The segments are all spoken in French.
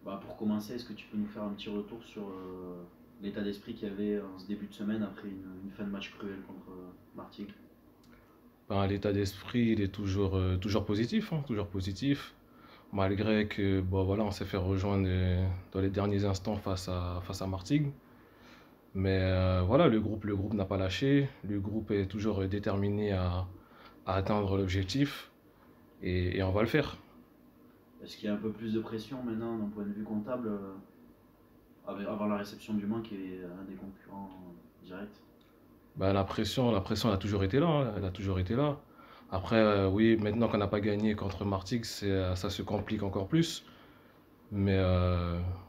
Bah, pour commencer, est-ce que tu peux nous faire un petit retour sur l'état d'esprit qu'il y avait en ce début de semaine après une fin de match cruelle contre Martigues? Ben, l'état d'esprit, il est toujours positif, hein, toujours positif. Malgré que, bon, voilà, on s'est fait rejoindre dans les derniers instants face à Martigues. Mais voilà, le groupe n'a pas lâché. Le groupe est toujours déterminé à atteindre l'objectif et on va le faire. Est-ce qu'il y a un peu plus de pression maintenant d'un point de vue comptable avant la réception du Mans qui est un des concurrents directs? Ben, la pression, elle a toujours été là, hein, elle a toujours été là. Après, oui, maintenant qu'on n'a pas gagné contre Martigues, ça se complique encore plus. Mais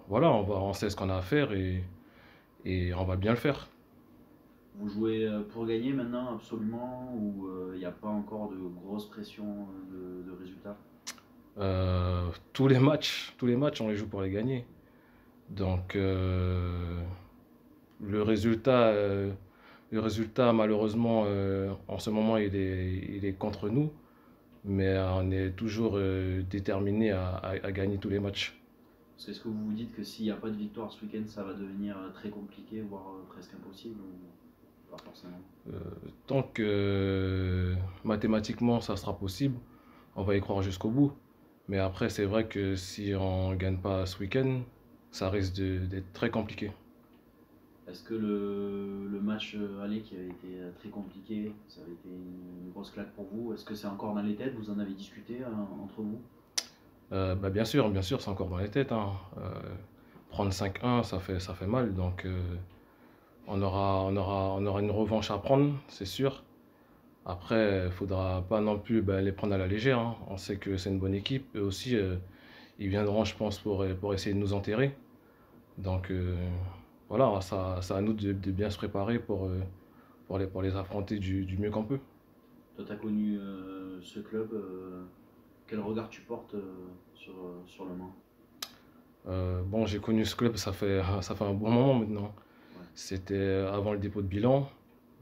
voilà, on sait ce qu'on a à faire et on va bien le faire. Vous jouez pour gagner maintenant absolument ou il n'y a pas encore de grosse pression de résultats? Tous les matchs, on les joue pour les gagner. Donc le résultat, euh, le résultat malheureusement, en ce moment, il est contre nous, mais on est toujours déterminé à gagner tous les matchs. Parce que est-ce que vous vous dites que s'il n'y a pas de victoire ce week-end, ça va devenir très compliqué, voire presque impossible ou pas forcément? Euh, Tant que mathématiquement ça sera possible, on va y croire jusqu'au bout. Mais après, c'est vrai que si on ne gagne pas ce week-end, ça risque d'être très compliqué. Est-ce que le match aller qui avait été très compliqué, ça avait été une grosse claque pour vous? Est-ce que c'est encore dans les têtes? Vous en avez discuté entre vous? Bah, bien sûr, c'est encore dans les têtes, hein. Prendre 5-1, ça fait mal. Donc, on aura une revanche à prendre, c'est sûr. Après, il faudra pas non plus les prendre à la légère, hein. On sait que c'est une bonne équipe. Eux aussi, ils viendront, je pense, pour essayer de nous enterrer. Donc, voilà, ça, c'est à nous de bien se préparer pour les affronter du mieux qu'on peut. Toi, tu as connu ce club. Quel regard tu portes sur le Mans? Bon, j'ai connu ce club, ça fait un bon moment maintenant. Ouais. C'était avant le dépôt de bilan.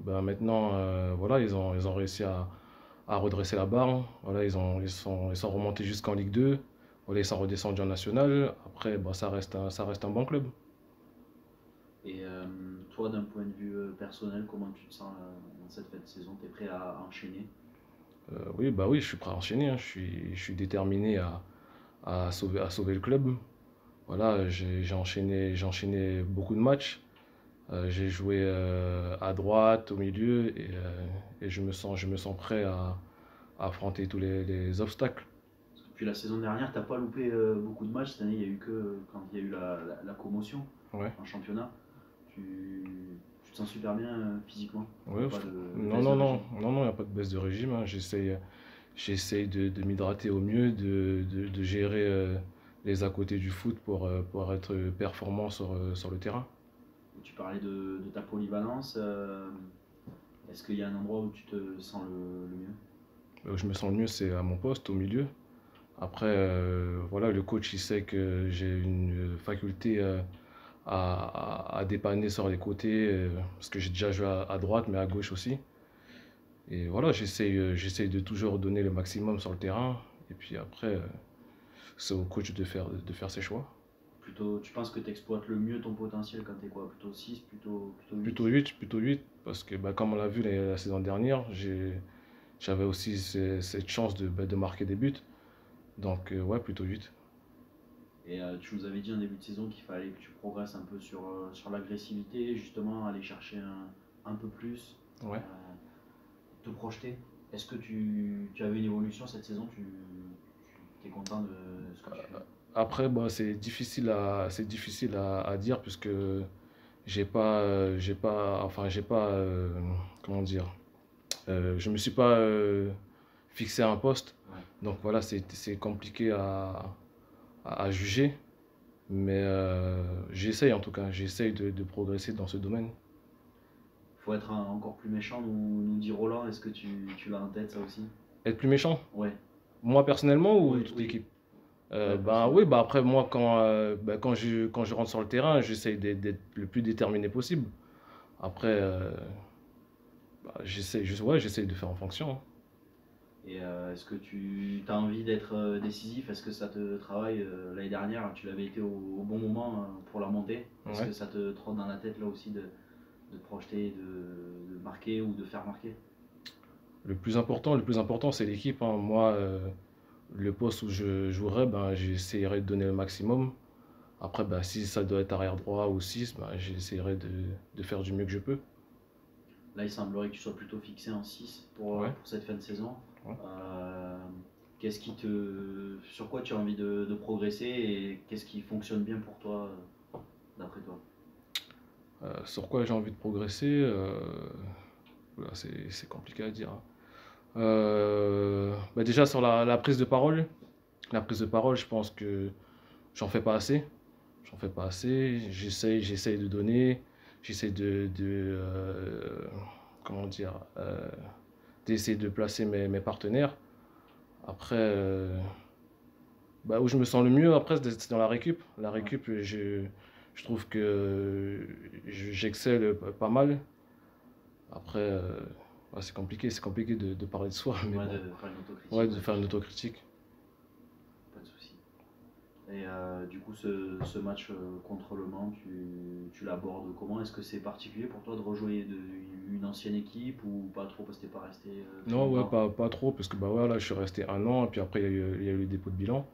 Ben maintenant, voilà, ils ont réussi à redresser la barre, hein. Voilà, ils sont remontés jusqu'en Ligue 2. Voilà, ils sont redescendus en National. Après, ben, ça reste un bon club. Et toi, d'un point de vue personnel, comment tu te sens dans cette fin de saison? Tu es prêt à enchaîner? Oui, bah oui, je suis prêt à enchaîner, hein. Je suis déterminé à sauver le club. Voilà, j'ai enchaîné beaucoup de matchs. J'ai joué à droite, au milieu, et je me sens prêt à affronter tous les obstacles. Parce que depuis la saison dernière, tu n'as pas loupé beaucoup de matchs. Cette année, il n'y a eu que quand il y a eu la commotion Ouais, en championnat. Tu te sens super bien physiquement. Il n'y ouais. a pas de Non, baisse de non, non, régime. non, non, il n'y a pas de baisse de régime, hein. J'essaye de m'hydrater au mieux, de gérer les à côté du foot pour être performant sur le terrain. Tu parlais de ta polyvalence. Est-ce qu'il y a un endroit où tu te sens le mieux? Là où je me sens le mieux, c'est à mon poste, au milieu. Après, voilà, le coach, il sait que j'ai une faculté à dépanner sur les côtés, parce que j'ai déjà joué à droite, mais à gauche aussi. Et voilà, j'essaye de toujours donner le maximum sur le terrain. Et puis après, c'est au coach de faire ses choix. Plutôt, tu penses que tu exploites le mieux ton potentiel quand tu es quoi? Plutôt 6, plutôt Plutôt 8? 8, plutôt 8, parce que bah, comme on l'a vu la saison dernière, j'avais aussi cette chance de marquer des buts. Donc ouais, plutôt 8. Et tu nous avais dit en début de saison qu'il fallait que tu progresses un peu sur l'agressivité, justement, aller chercher un peu plus, Ouais. euh, te projeter. Est-ce que tu avais une évolution cette saison? Tu es content de ce que tu fais? Après, bah, c'est difficile à dire puisque j'ai pas, comment dire, je me suis pas fixé un poste. Ouais. Donc voilà, c'est compliqué à juger. Mais j'essaye en tout cas, j'essaye de progresser dans ce domaine. Faut être encore plus méchant, nous dit Roland. Est-ce que tu l'as en tête ça aussi? Être plus méchant, Ouais, moi personnellement ou oui, toute oui, l'équipe? Ben oui, personnellement. bah après moi quand je rentre sur le terrain, j'essaye d'être le plus déterminé possible. Après, bah, ouais, j'essaye de faire en fonction, hein. Et est-ce que tu as envie d'être décisif? Est-ce que ça te travaille? L'année dernière, tu l'avais été au bon moment pour la montée. Est-ce Ouais. que ça te trotte dans la tête là aussi de te projeter, de marquer ou de faire marquer? Le plus important, c'est l'équipe, hein. Moi, le poste où je jouerai, ben, j'essaierai de donner le maximum. Après, ben, si ça doit être arrière droit ou 6, ben, j'essaierai de faire du mieux que je peux. Là, il semblerait que tu sois plutôt fixé en 6 Ouais, pour cette fin de saison. ouais. Euh, sur quoi tu as envie de progresser et qu'est-ce qui fonctionne bien pour toi, d'après toi? Sur quoi j'ai envie de progresser, voilà, c'est compliqué à dire, hein. Bah déjà sur la prise de parole. La prise de parole, je pense que j'en fais pas assez. J'en fais pas assez. J'essaye de donner. J'essaye comment dire, d'essayer de placer mes partenaires. Après, bah, où je me sens le mieux, après, c'est dans la récup. La Ouais, récup, je trouve que j'excelle pas mal. Après, ouais, c'est compliqué de parler de soi, mais ouais, bon. de faire une Ouais, autocritique, de ouais, faire une autocritique. pas de souci. Et du coup, ce match contre Le Mans, tu l'abordes comment? Est-ce que c'est particulier pour toi de rejouer une ancienne équipe ou pas trop parce que t'es pas resté très Non, ouais, longtemps? pas trop, parce que bah voilà, je suis resté un an, et puis après, il y a eu le dépôt de bilan.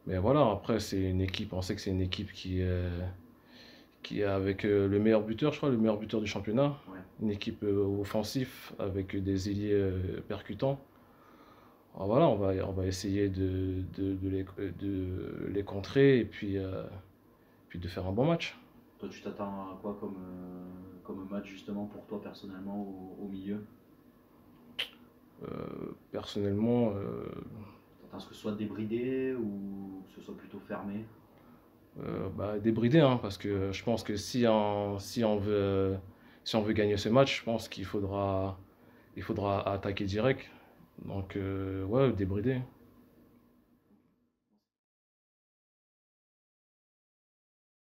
Mais voilà, après, c'est une équipe, on sait que c'est une équipe qui est avec le meilleur buteur, je crois, le meilleur buteur du championnat. Ouais. Une équipe offensive avec des ailiers percutants. Alors voilà, on va essayer de les contrer et puis de faire un bon match. Toi, tu t'attends à quoi comme match justement pour toi personnellement au milieu? Personnellement, T'attends à ce que ce soit débridé ou que ce soit plutôt fermé? bah, débridé, hein, parce que je pense que si on veut gagner ce match, je pense il faudra attaquer direct. Donc, ouais, débridé.